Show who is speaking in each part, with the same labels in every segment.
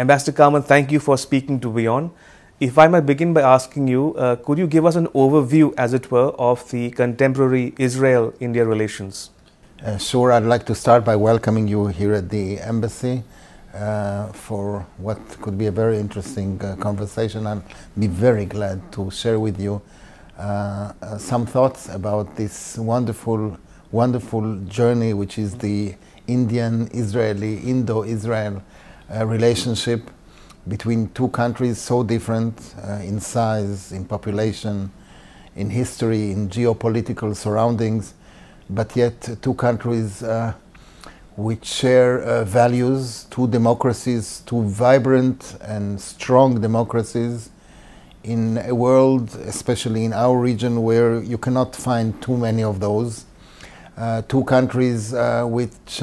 Speaker 1: Ambassador Carmon, thank you for speaking to WION. If I might begin by asking you, could you give us an overview, as it were, of the contemporary Israel-India relations?
Speaker 2: Sure, I'd like to start by welcoming you here at the embassy for what could be a very interesting conversation. I'll be very glad to share with you some thoughts about this wonderful journey, which is the Indian-Israeli, Indo-Israel relationship between two countries so different in size, in population, in history, in geopolitical surroundings, but yet two countries which share values, two democracies, two vibrant and strong democracies in a world, especially in our region, where you cannot find too many of those. Two countries which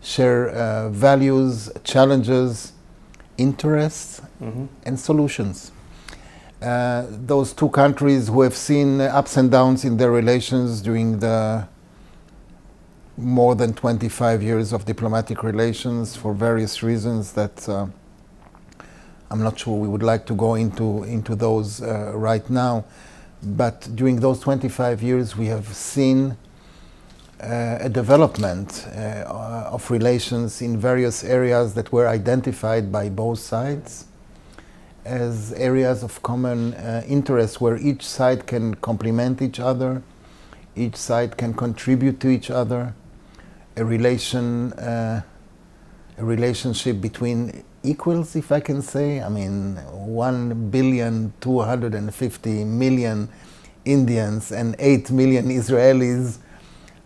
Speaker 2: share values, challenges, interests, and solutions. Those two countries who have seen ups and downs in their relations during the more than 25 years of diplomatic relations for various reasons that I'm not sure we would like to go into those right now. But during those 25 years we have seen a development of relations in various areas that were identified by both sides as areas of common interest, where each side can complement each other, each side can contribute to each other, a relationship between equals, if I can say. I mean, 1,250,000,000 Indians and 8 million Israelis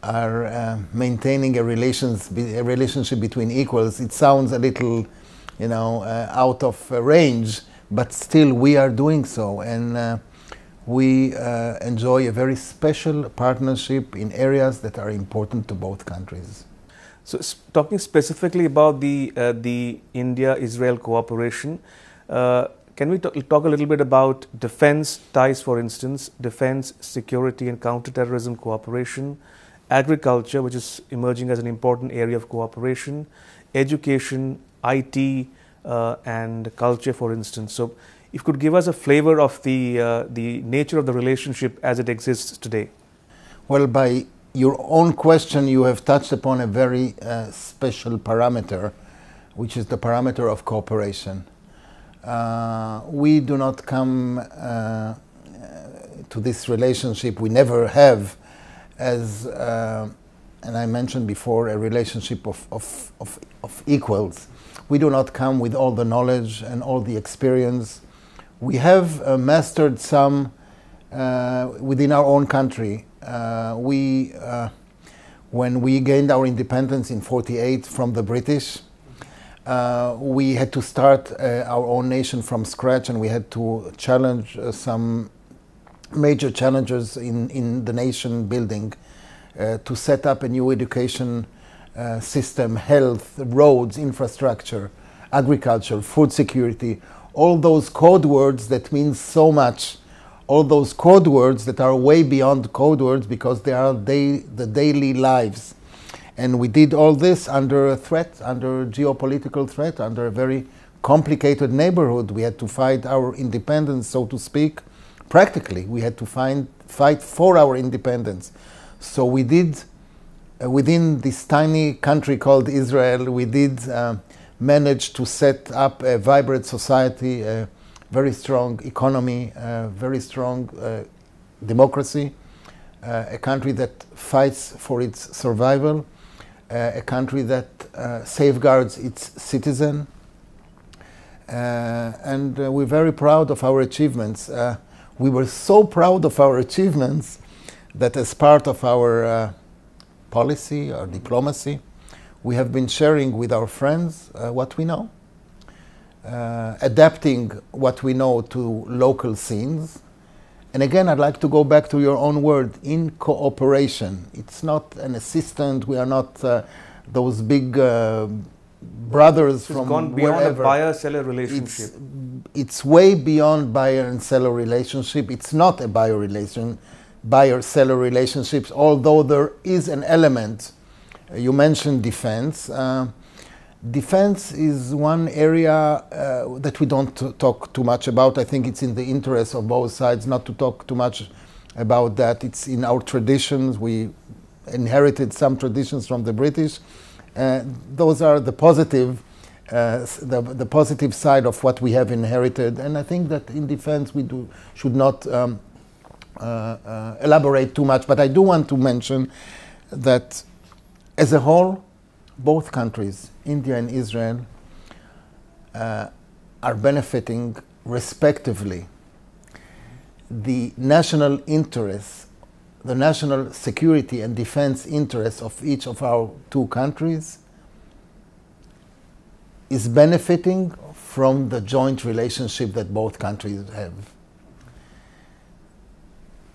Speaker 2: are maintaining a relationship between equals. It sounds a little, out of range, but still we are doing so, and we enjoy a very special partnership in areas that are important to both countries.
Speaker 1: So, talking specifically about the India-Israel cooperation, can we talk a little bit about defense ties, for instance, defense, security and counterterrorism cooperation, agriculture, which is emerging as an important area of cooperation, education, IT, and culture, for instance. So, if you could give us a flavor of the nature of the relationship as it exists today.
Speaker 2: Well, by your own question, you have touched upon a very special parameter, which is the parameter of cooperation. We do not come to this relationship, we never have, as, and I mentioned before, a relationship of equals. We do not come with all the knowledge and all the experience. We have mastered some within our own country. When we gained our independence in '48 from the British, we had to start our own nation from scratch, and we had to challenge some major challenges in the nation building, to set up a new education system, health, roads, infrastructure, agriculture, food security, all those code words that mean so much, all those code words that are way beyond code words because they are the daily lives. And we did all this under a threat, under geopolitical threat, under a very complicated neighborhood. We had to fight our independence, so to speak, practically. We had to fight for our independence. So we did, within this tiny country called Israel, we did manage to set up a vibrant society, a very strong economy, a very strong democracy, a country that fights for its survival, a country that safeguards its citizen, and we're very proud of our achievements. We were so proud of our achievements that as part of our policy, our diplomacy, we have been sharing with our friends what we know, adapting what we know to local scenes. And again, I'd like to go back to your own word, in cooperation. It's not an assistant, we are not those big brothers from
Speaker 1: It's gone beyond
Speaker 2: wherever.
Speaker 1: a buyer-seller relationship.
Speaker 2: It's way beyond buyer and seller relationship. It's not a buyer-seller relationships, although there is an element. You mentioned defense. Defense is one area that we don't talk too much about. I think it's in the interest of both sides not to talk too much about that. It's in our traditions. We inherited some traditions from the British. Those are the positive, the positive side of what we have inherited. And I think that in defense we should not elaborate too much. But I do want to mention that as a whole, both countries, India and Israel, are benefiting respectively. The national interests, the national security and defense interests of each of our two countries is benefiting from the joint relationship that both countries have.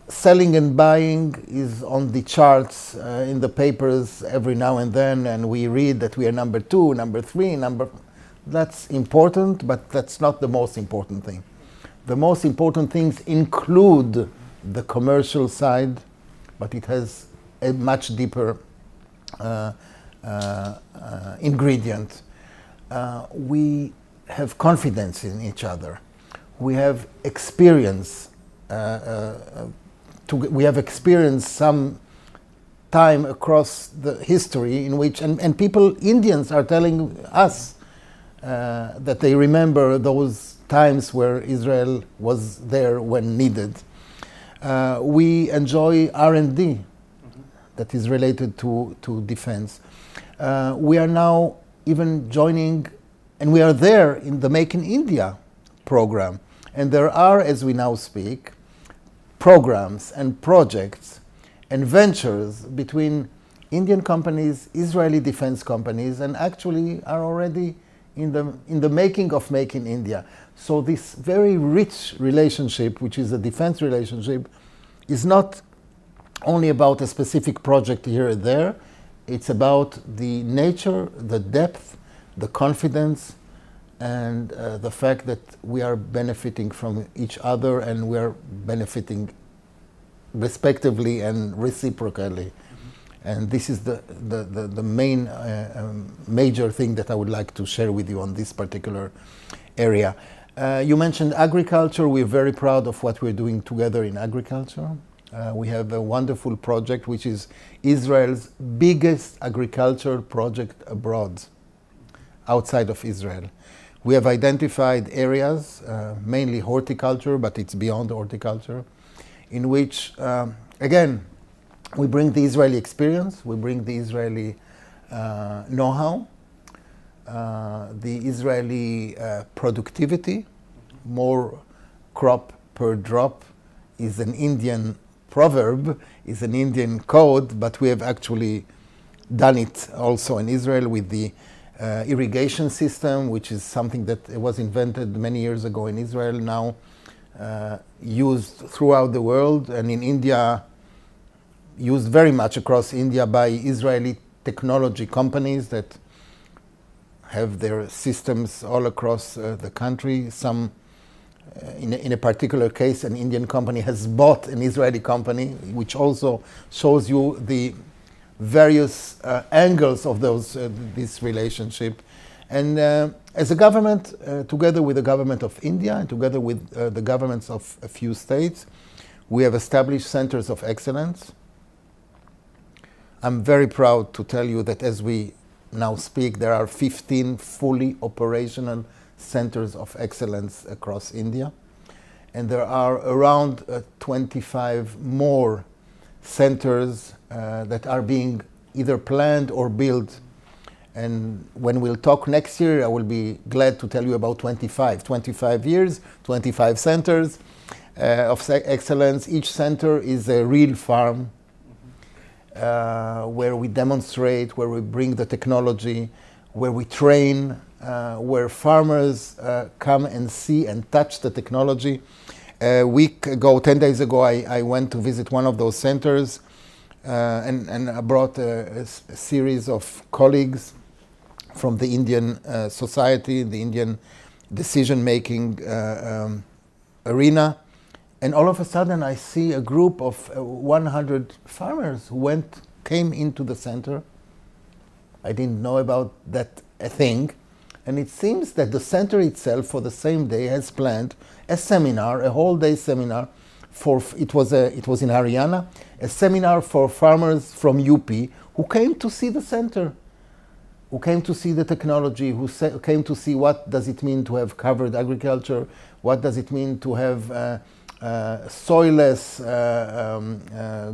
Speaker 2: Selling and buying is on the charts in the papers every now and then, and we read that we are number 2, number 3, that's important, but that's not the most important thing. The most important things include the commercial side, but it has a much deeper ingredient. We have confidence in each other. We have experience. We have experienced some time across the history in which, and people, Indians are telling us that they remember those times where Israel was there when needed. We enjoy R&D that is related to defense. We are now even joining, and we are there in the Make in India program. And there are, as we now speak, programs and projects and ventures between Indian companies, Israeli defense companies, and actually are already in the making of Make in India. So this very rich relationship, which is a defense relationship, is not only about a specific project here and there. It's about the nature, the depth, the confidence, and the fact that we are benefiting from each other, and we are benefiting respectively and reciprocally. And this is the main major thing that I would like to share with you on this particular area. You mentioned agriculture. We're very proud of what we're doing together in agriculture. We have a wonderful project which is Israel's biggest agriculture project abroad, outside of Israel. We have identified areas, mainly horticulture, but it's beyond horticulture, in which, again, we bring the Israeli experience, we bring the Israeli know-how, the Israeli productivity. More crop per drop is an Indian proverb, is an Indian code, but we have actually done it also in Israel with the irrigation system, which is something that was invented many years ago in Israel, now used throughout the world, and in India used very much across India by Israeli technology companies that have their systems all across the country. Some, in a particular case, an Indian company has bought an Israeli company, which also shows you the various angles of this relationship. And as a government, together with the government of India and together with the governments of a few states, we have established centers of excellence. I'm very proud to tell you that as we now speak, there are 15 fully operational centers of excellence across India. And there are around 25 more centers that are being either planned or built. And when we'll talk next year, I will be glad to tell you about 25 years, 25 centers of excellence. Each center is a real farm where we demonstrate, where we bring the technology, where we train, where farmers come and see and touch the technology. A week ago, 10 days ago, I went to visit one of those centers and I brought a series of colleagues from the Indian society, the Indian decision-making arena. And all of a sudden, I see a group of 100 farmers who came into the center. I didn't know about that thing. And it seems that the center itself for the same day has planned a seminar, a whole day seminar it was in Haryana, a seminar for farmers from UP who came to see the center, who came to see the technology, who came to see what does it mean to have covered agriculture, what does it mean to have soilless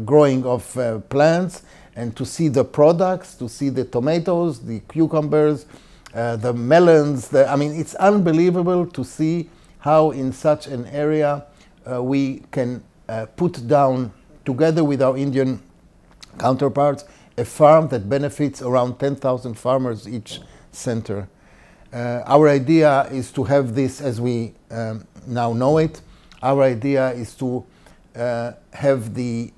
Speaker 2: growing of plants, and to see the products, to see the tomatoes, the cucumbers, the melons. I mean, it's unbelievable to see how in such an area we can put down, together with our Indian counterparts, a farm that benefits around 10,000 farmers each center. Our idea is to have this as we now know it. Our idea is to have the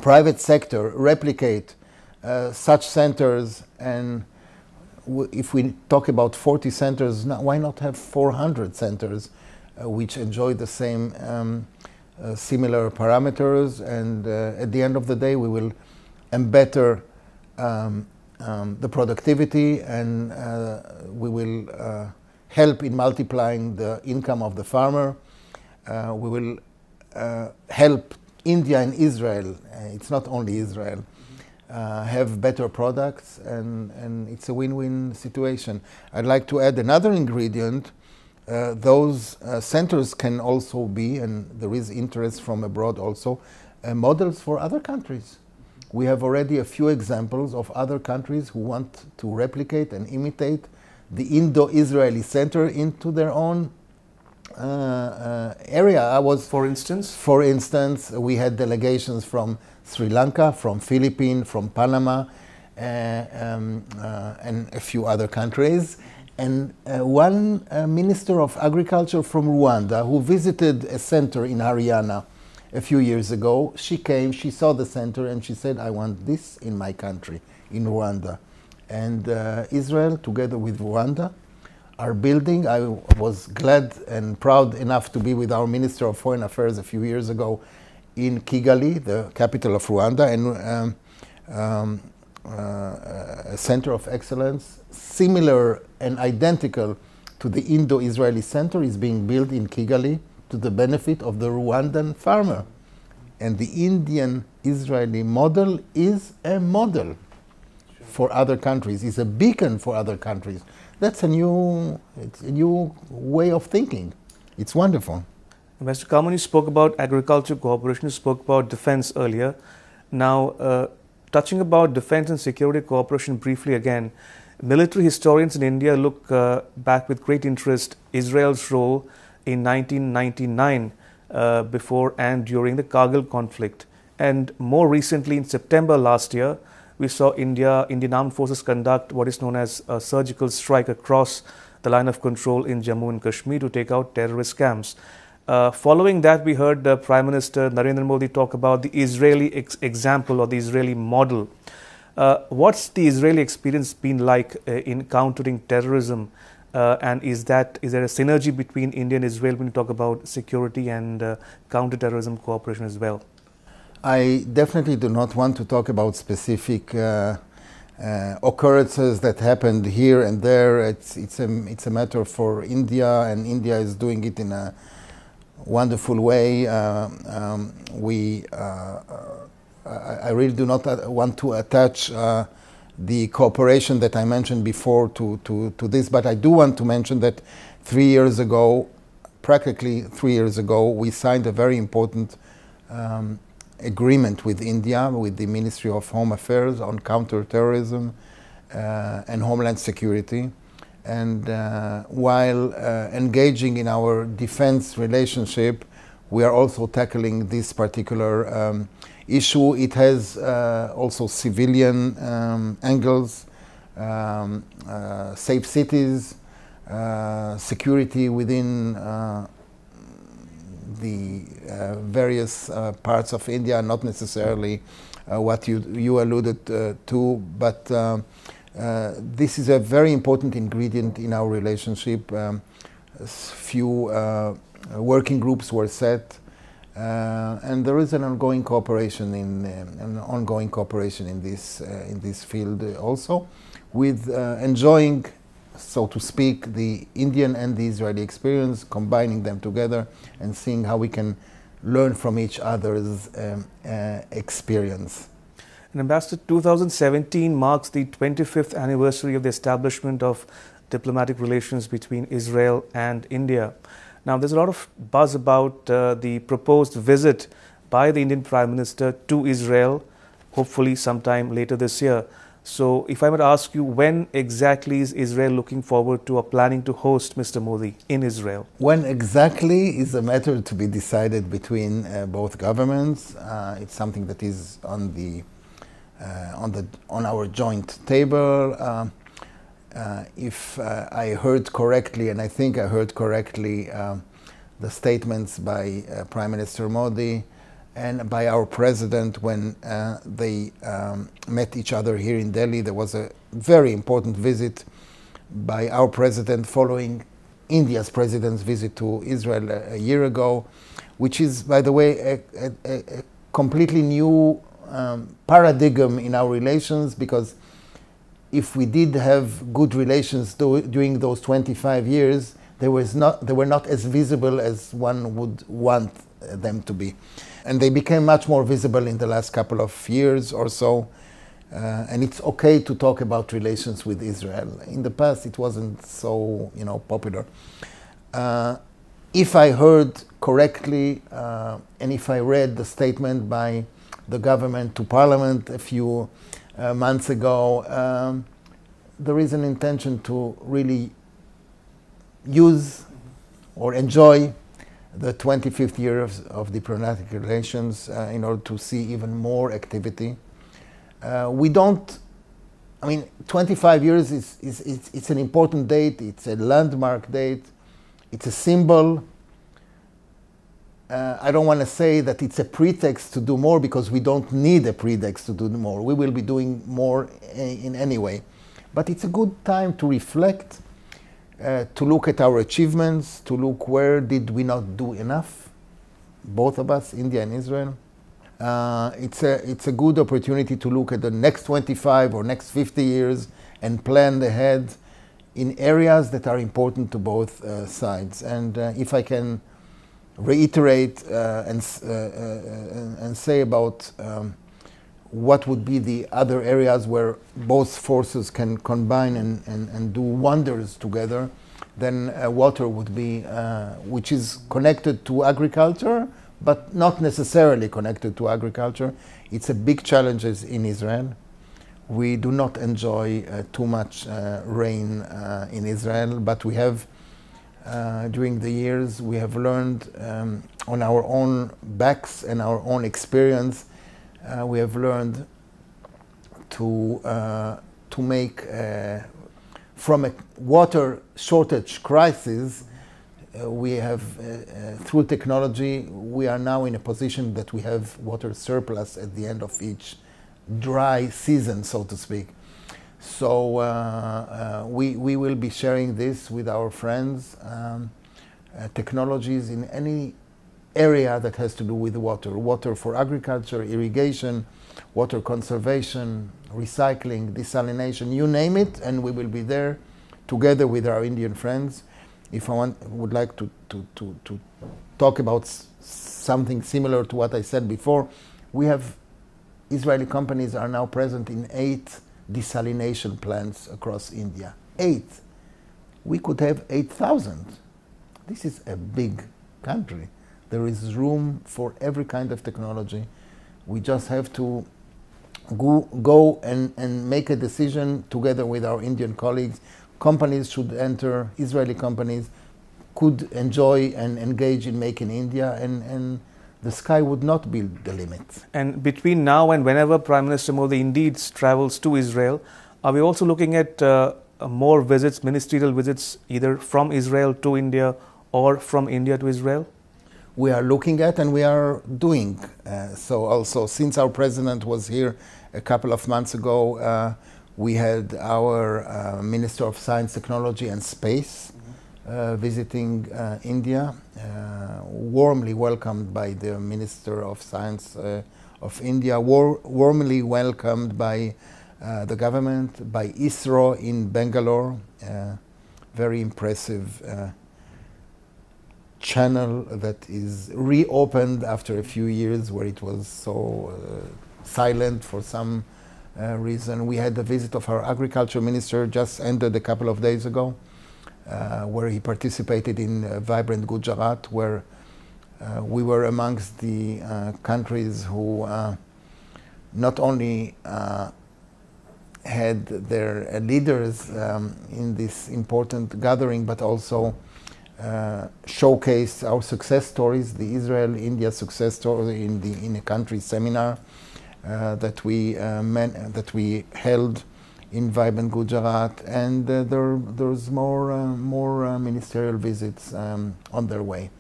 Speaker 2: private sector replicate such centers, and if we talk about 40 centers, why not have 400 centers which enjoy the same similar parameters, and at the end of the day we will better the productivity, and we will help in multiplying the income of the farmer. We will help India and Israel, it's not only Israel, have better products, and it's a win-win situation. I'd like to add another ingredient. Those centers can also be, and there is interest from abroad also, models for other countries. We have already a few examples of other countries who want to replicate and imitate the Indo-Israeli center into their own area. For instance, we had delegations from Sri Lanka, from Philippines, from Panama, and a few other countries. And one minister of agriculture from Rwanda who visited a center in Haryana a few years ago, she came, she saw the center, and she said, I want this in my country, in Rwanda. And Israel, together with Rwanda, are building. I was glad and proud enough to be with our Minister of Foreign Affairs a few years ago in Kigali, the capital of Rwanda, and a center of excellence, similar and identical to the Indo-Israeli center, is being built in Kigali to the benefit of the Rwandan farmer. And the Indian-Israeli model is a model for other countries, is a beacon for other countries. That's a new way of thinking. It's wonderful.
Speaker 1: Mr. Carmon, you spoke about agriculture cooperation, you spoke about defense earlier. Now, touching about defense and security cooperation briefly again, military historians in India look back with great interest Israel's role in 1999 before and during the Kargil conflict. And more recently, in September last year, we saw Indian Armed Forces conduct what is known as a surgical strike across the line of control in Jammu and Kashmir to take out terrorist camps. Following that, we heard Prime Minister Narendra Modi talk about the Israeli example or the Israeli model. What's the Israeli experience been like in countering terrorism? And is there a synergy between India and Israel when you talk about security and counter-terrorism cooperation as well?
Speaker 2: I definitely do not want to talk about specific occurrences that happened here and there. It's a matter for India, and India is doing it in a wonderful way. I really do not want to attach the cooperation that I mentioned before to this, but I do want to mention that 3 years ago, practically 3 years ago, we signed a very important agreement with India, with the Ministry of Home Affairs on counter-terrorism and homeland security. And while engaging in our defense relationship, we are also tackling this particular issue. It has also civilian angles, safe cities, security within the various parts of India, not necessarily what you alluded to, but this is a very important ingredient in our relationship. Few working groups were set, and there is an ongoing cooperation in this field also. with enjoying, so to speak, the Indian and the Israeli experience, combining them together and seeing how we can learn from each other's experience.
Speaker 1: And Ambassador, 2017 marks the 25th anniversary of the establishment of diplomatic relations between Israel and India. Now, there's a lot of buzz about the proposed visit by the Indian Prime Minister to Israel, hopefully sometime later this year. So, if I might ask you, when exactly is Israel looking forward to or planning to host Mr. Modi in Israel?
Speaker 2: When exactly is a matter to be decided between both governments. It's something that is on our joint table. If I heard correctly, and I think I heard correctly, the statements by Prime Minister Modi and by our president when they met each other here in Delhi. There was a very important visit by our president following India's president's visit to Israel a year ago, which is, by the way, a completely new paradigm in our relations, because if we did have good relations during those 25 years, they were not as visible as one would want them to be. And they became much more visible in the last couple of years or so. And it's okay to talk about relations with Israel. In the past, it wasn't so, popular. If I heard correctly, and if I read the statement by the government to Parliament a few months ago, there is an intention to really use or enjoy the 25th year of diplomatic relations in order to see even more activity. 25 years it's an important date, it's a landmark date, it's a symbol. I don't want to say that it's a pretext to do more, because we don't need a pretext to do more. We will be doing more in any way. But it's a good time to reflect, to look at our achievements, to look where did we not do enough, both of us, India and Israel. It's a good opportunity to look at the next 25 or next 50 years and plan ahead in areas that are important to both sides. And if I can reiterate and say about what would be the other areas where both forces can combine and do wonders together, then water would be, which is connected to agriculture, but not necessarily connected to agriculture. It's a big challenge in Israel. We do not enjoy too much rain in Israel, but we have, during the years, we have learned on our own backs and our own experience, we have learned to make, from a water shortage crisis, we have, through technology, we are now in a position that we have water surplus at the end of each dry season, so to speak. So we will be sharing this with our friends, technologies in any area that has to do with water. Water for agriculture, irrigation, water conservation, recycling, desalination, you name it, and we will be there together with our Indian friends. If I would like to talk about something similar to what I said before, we have Israeli companies are now present in 8 desalination plants across India. 8. We could have 8,000. This is a big country. There is room for every kind of technology. We just have to go and make a decision together with our Indian colleagues. Companies should enter, Israeli companies could enjoy and engage in Make in India, and the sky would not be the limit.
Speaker 1: And between now and whenever Prime Minister Modi indeed travels to Israel, are we also looking at more visits, ministerial visits, either from Israel to India or from India to Israel?
Speaker 2: We are looking at and we are doing. So also, since our president was here a couple of months ago, we had our Minister of Science, Technology and Space visiting India, warmly welcomed by the Minister of Science of India, warmly welcomed by the government, by ISRO in Bangalore, very impressive channel that is reopened after a few years where it was so silent for some reason. We had the visit of our agriculture minister, just ended a couple of days ago, where he participated in Vibrant Gujarat, where we were amongst the countries who not only had their leaders in this important gathering, but also showcased our success stories, the Israel-India success story in a country seminar that we held in Vibrant Gujarat, and there's more ministerial visits on their way.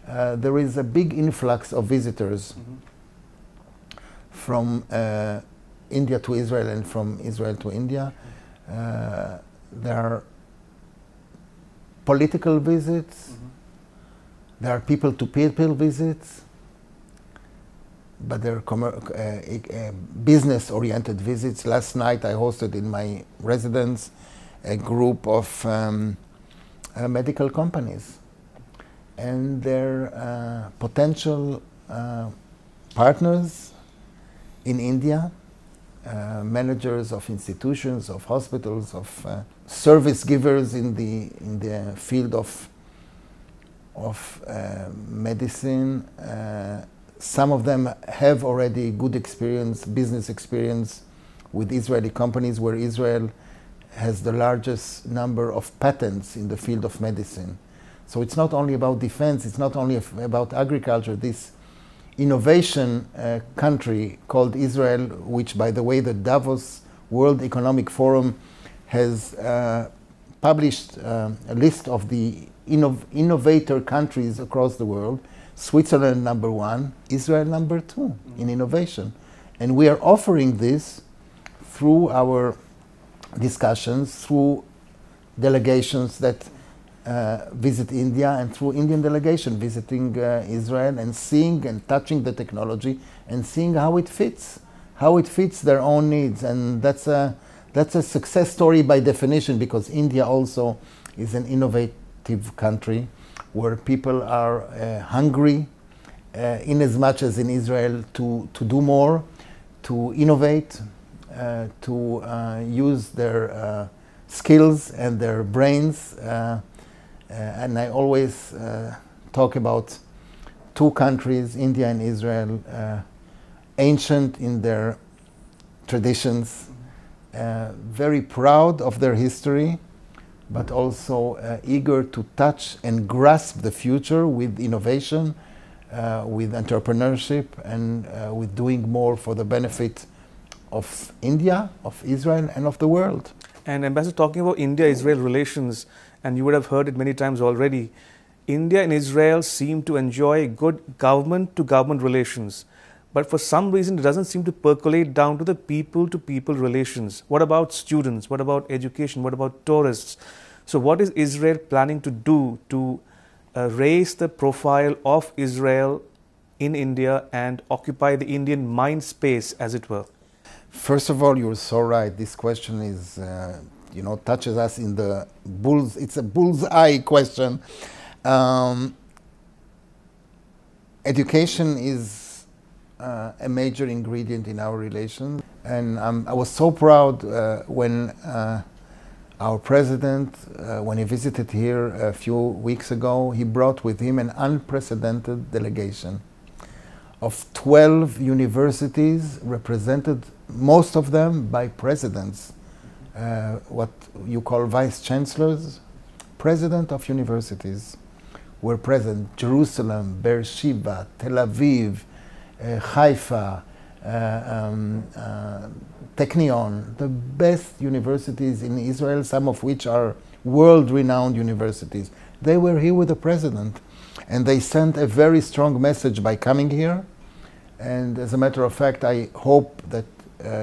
Speaker 2: There is a big influx of visitors from India to Israel and from Israel to India. There are political visits, there are people-to-people visits, but there are business-oriented visits. Last night I hosted in my residence a group of medical companies and their potential partners in India, managers of institutions, of hospitals, of service givers in the field of medicine. Some of them have already good experience, business experience with Israeli companies, where Israel has the largest number of patents in the field of medicine. So it's not only about defense, it's not only about agriculture. This innovation country called Israel, which, by the way, the Davos World Economic Forum has published a list of the innovator countries across the world. Switzerland #1, Israel #2 in innovation. And we are offering this through our discussions, through delegations that visit India, and through Indian delegation visiting Israel and seeing and touching the technology and seeing how it fits their own needs. And that's a success story by definition, because India also is an innovative country where people are hungry in as much as in Israel to do more, to innovate, to use their skills and their brains. And I always talk about two countries, India and Israel, ancient in their traditions, very proud of their history, but also eager to touch and grasp the future with innovation, with entrepreneurship, and with doing more for the benefit of India, of Israel, and of the world.
Speaker 1: And Ambassador, talking about India-Israel relations, and you would have heard it many times already, India and Israel seem to enjoy good government-to-government relations. But for some reason, it doesn't seem to percolate down to the people-to-people relations. What about students? What about education? What about tourists? So what is Israel planning to do to raise the profile of Israel in India and occupy the Indian mind space, as it were?
Speaker 2: First of all, you're so right. This question is, touches us in the it's a bullseye question. Education is a major ingredient in our relations. And I was so proud when our president, when he visited here a few weeks ago, he brought with him an unprecedented delegation of 12 universities, represented, most of them by presidents, what you call vice chancellors. President of universities were present: Jerusalem, Beersheba, Tel Aviv, Haifa, Technion, the best universities in Israel, some of which are world-renowned universities. They were here with the president, and they sent a very strong message by coming here. And as a matter of fact, I hope that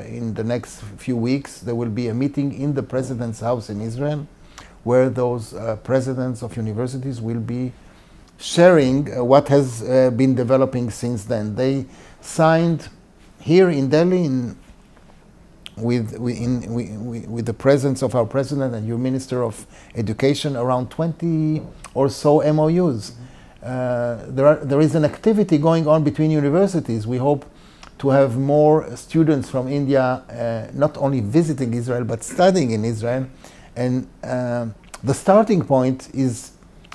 Speaker 2: in the next few weeks there will be a meeting in the president's house in Israel, where those presidents of universities will be sharing what has been developing since then. They signed here in Delhi with the presence of our president and your Minister of Education, around 20 or so MOUs. There is an activity going on between universities. We hope to have more students from India not only visiting Israel but studying in Israel. And the starting point is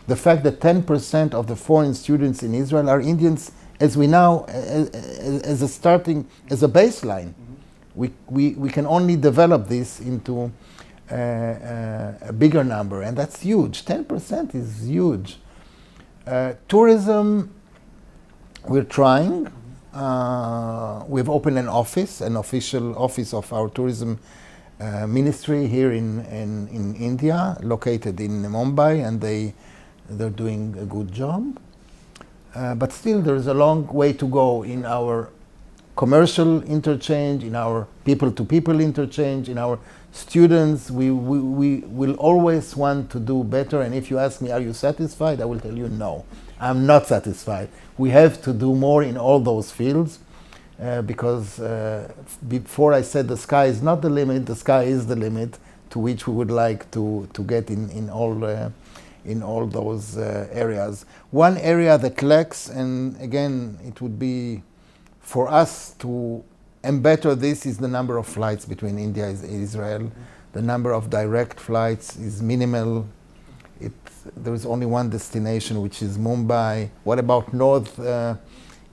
Speaker 2: the fact that 10% of the foreign students in Israel are Indians, as we now, as a baseline. We can only develop this into a bigger number, and that's huge. 10% is huge. Tourism, we're trying. We've opened an office, an official office of our tourism ministry here in India, located in Mumbai, and they're doing a good job. But still, there's a long way to go in our commercial interchange, in our people-to-people interchange, in our students. We will always want to do better. And if you ask me, are you satisfied? I will tell you, no, I'm not satisfied. We have to do more in all those fields because before I said the sky is not the limit, the sky is the limit to which we would like to get in all those areas. One area that lacks, and again, it would be for us to embetter this, is the number of flights between India and Israel. The number of direct flights is minimal. There is only one destination, which is Mumbai. What about North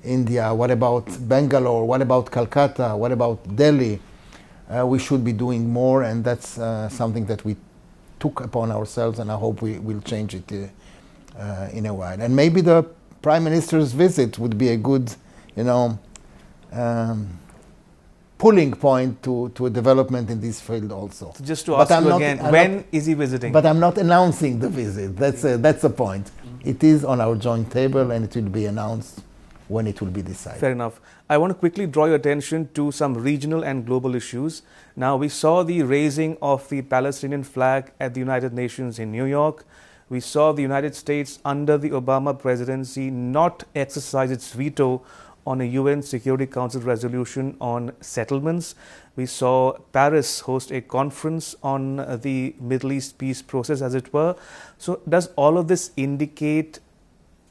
Speaker 2: India? What about Bangalore? What about Calcutta? What about Delhi? We should be doing more, and that's something that we took upon ourselves, and I hope we will change it in a while. And maybe the Prime Minister's visit would be a good, pulling point to a development in this field also.
Speaker 1: So just to ask you again, when is he visiting?
Speaker 2: But I'm not announcing the visit. That's a point. It is on our joint table, and it will be announced when it will be decided.
Speaker 1: Fair enough. I want to quickly draw your attention to some regional and global issues. Now, we saw the raising of the Palestinian flag at the United Nations in New York. We saw the United States under the Obama presidency not exercise its veto on a UN Security Council resolution on settlements. We saw Paris host a conference on the Middle East peace process, as it were. So does all of this indicate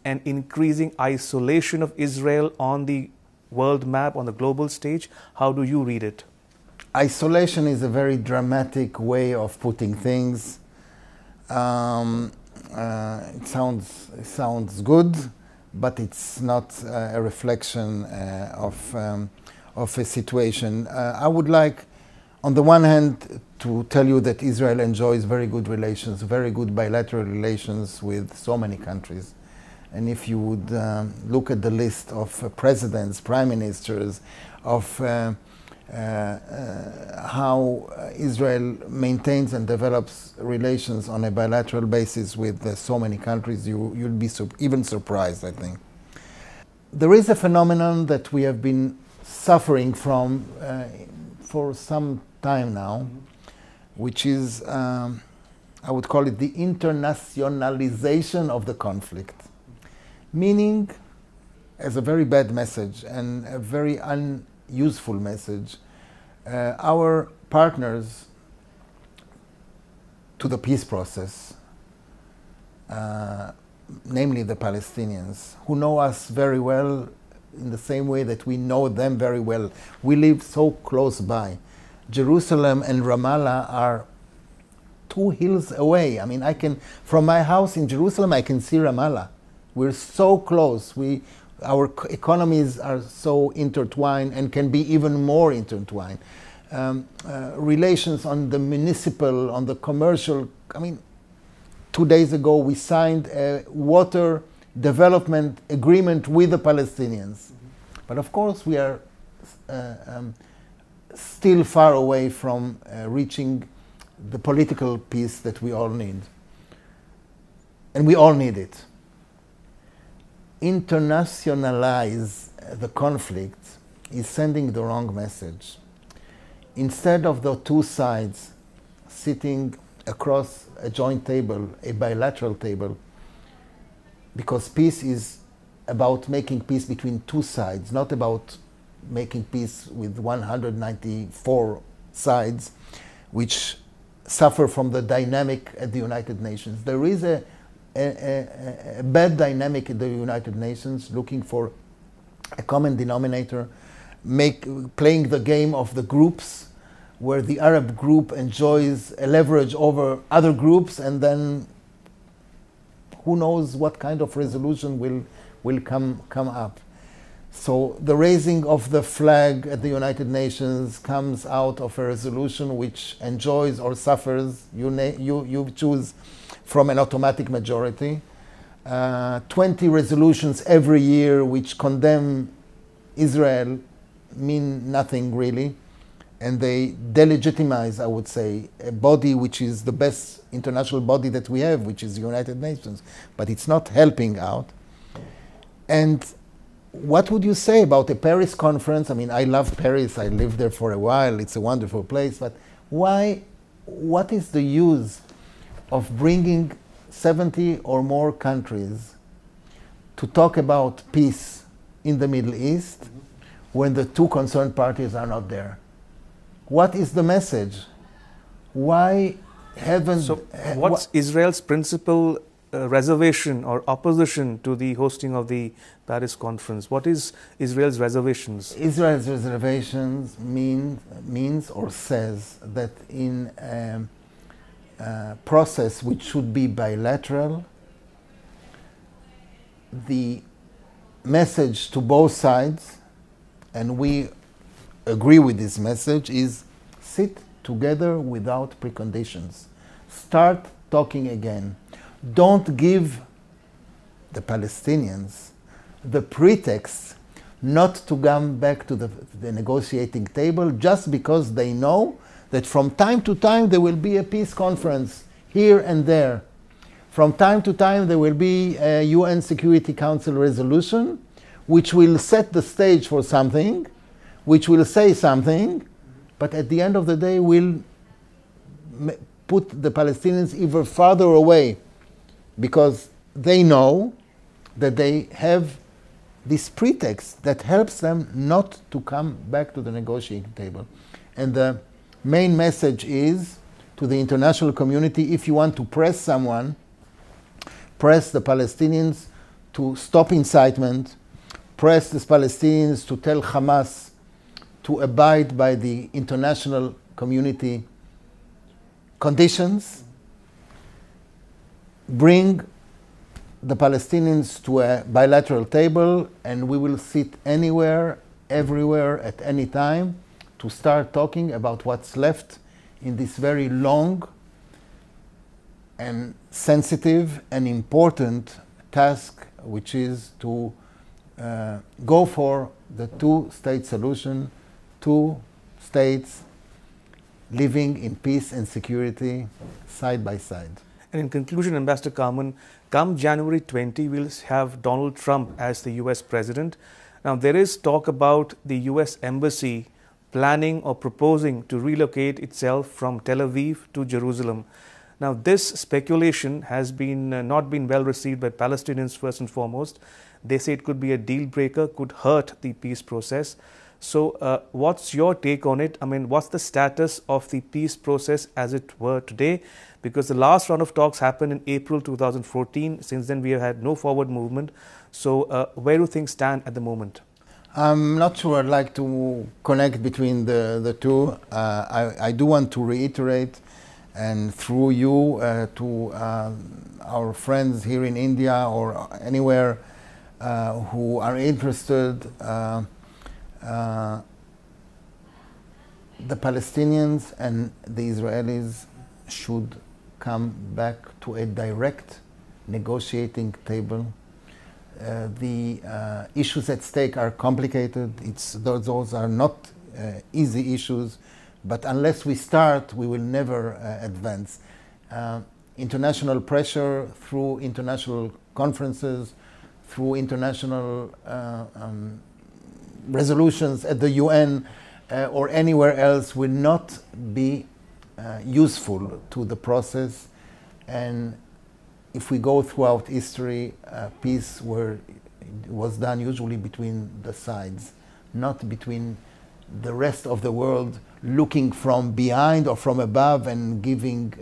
Speaker 1: an increasing isolation of Israel on the world map, on the global stage? How do you read it?
Speaker 2: Isolation is a very dramatic way of putting things. It sounds good, but it's not a reflection of a situation. I would like, on the one hand, to tell you that Israel enjoys very good relations, very good bilateral relations with so many countries. And if you would look at the list of presidents, prime ministers, of how Israel maintains and develops relations on a bilateral basis with so many countries, you'll be even surprised, I think. There is a phenomenon that we have been suffering from for some time now, which is, I would call it the internationalization of the conflict. Meaning, as a very bad message and a very unuseful message, our partners to the peace process, namely the Palestinians, who know us very well in the same way that we know them very well. We live so close by. Jerusalem and Ramallah are 2 hills away. I mean, from my house in Jerusalem, I can see Ramallah. We're so close. Our economies are so intertwined and can be even more intertwined. Relations on the municipal, on the commercial. I mean, 2 days ago we signed a water development agreement with the Palestinians. But of course we are still far away from reaching the political peace that we all need. And we all need it. Internationalize the conflict is sending the wrong message. Instead of the 2 sides sitting across a joint table, a bilateral table, because peace is about making peace between 2 sides, not about making peace with 194 sides, which suffer from the dynamic at the United Nations. There is a bad dynamic in the United Nations, looking for a common denominator, playing the game of the groups, where the Arab group enjoys a leverage over other groups, and then who knows what kind of resolution will come up. So the raising of the flag at the United Nations comes out of a resolution which enjoys or suffers, you choose from an automatic majority. 20 resolutions every year which condemn Israel mean nothing really, and they delegitimize, I would say, a body which is the best international body that we have, which is the United Nations, but it's not helping out. And what would you say about a Paris conference? I mean, I love Paris. I lived there for a while. It's a wonderful place. But what is the use of bringing 70 or more countries to talk about peace in the Middle East when the two concerned parties are not there? What is the message? Why haven't...
Speaker 1: So what's Israel's principal reservation or opposition to the hosting of the Paris conference? What is Israel's reservations?
Speaker 2: Israel's reservations means or says that in a process which should be bilateral, the message to both sides, and we agree with this message, is sit together without preconditions. Start talking again. Don't give the Palestinians the pretext not to come back to the negotiating table just because they know that from time to time there will be a peace conference here and there. From time to time there will be a UN Security Council resolution which will set the stage for something, which will say something, but at the end of the day will put the Palestinians even farther away, because they know that they have this pretext that helps them not to come back to the negotiating table. And the main message is to the international community: if you want to press someone, press the Palestinians to stop incitement, press the Palestinians to tell Hamas to abide by the international community conditions, bring the Palestinians to a bilateral table, and we will sit anywhere, everywhere, at any time to start talking about what's left in this very long and sensitive and important task, which is to go for the two-state solution, two states living in peace and security side by side.
Speaker 1: And in conclusion, Ambassador Carmon, come January 20, we'll have Donald Trump as the US president. Now, there is talk about the US embassy planning or proposing to relocate itself from Tel Aviv to Jerusalem. Now, this speculation has not been well received by Palestinians first and foremost. They say it could be a deal breaker, could hurt the peace process. So what's your take on it? I mean, what's the status of the peace process as it were today? Because the last round of talks happened in April 2014. Since then, we have had no forward movement. So where do things stand at the moment?
Speaker 2: I'm not sure I'd like to connect between the two. I do want to reiterate, and through you to our friends here in India or anywhere who are interested, the Palestinians and the Israelis should come back to a direct negotiating table. The issues at stake are complicated. Those are not easy issues, but unless we start, we will never advance. International pressure through international conferences, through international resolutions at the UN or anywhere else will not be useful to the process. And if we go throughout history, peace was done usually between the sides, not between the rest of the world looking from behind or from above and giving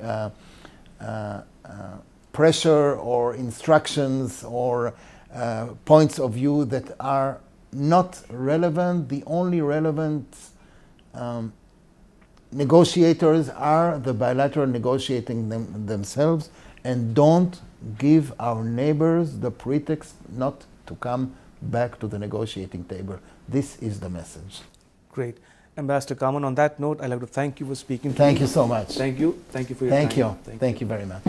Speaker 2: pressure or instructions or points of view that are not relevant. The only relevant negotiators are the bilateral negotiating themselves, and don't give our neighbors the pretext not to come back to the negotiating table. This is the message.
Speaker 1: Great. Ambassador Carmon, on that note, I'd like to thank you for speaking to me.
Speaker 2: Thank you so much.
Speaker 1: Thank you. Thank you for your time.
Speaker 2: Thank you very much.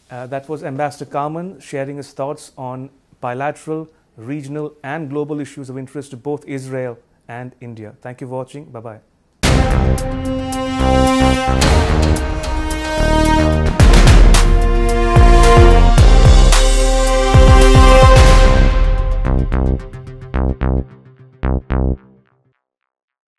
Speaker 1: That was Ambassador Carmon sharing his thoughts on bilateral, regional and global issues of interest to both Israel and India. Thank you for watching. Bye-bye.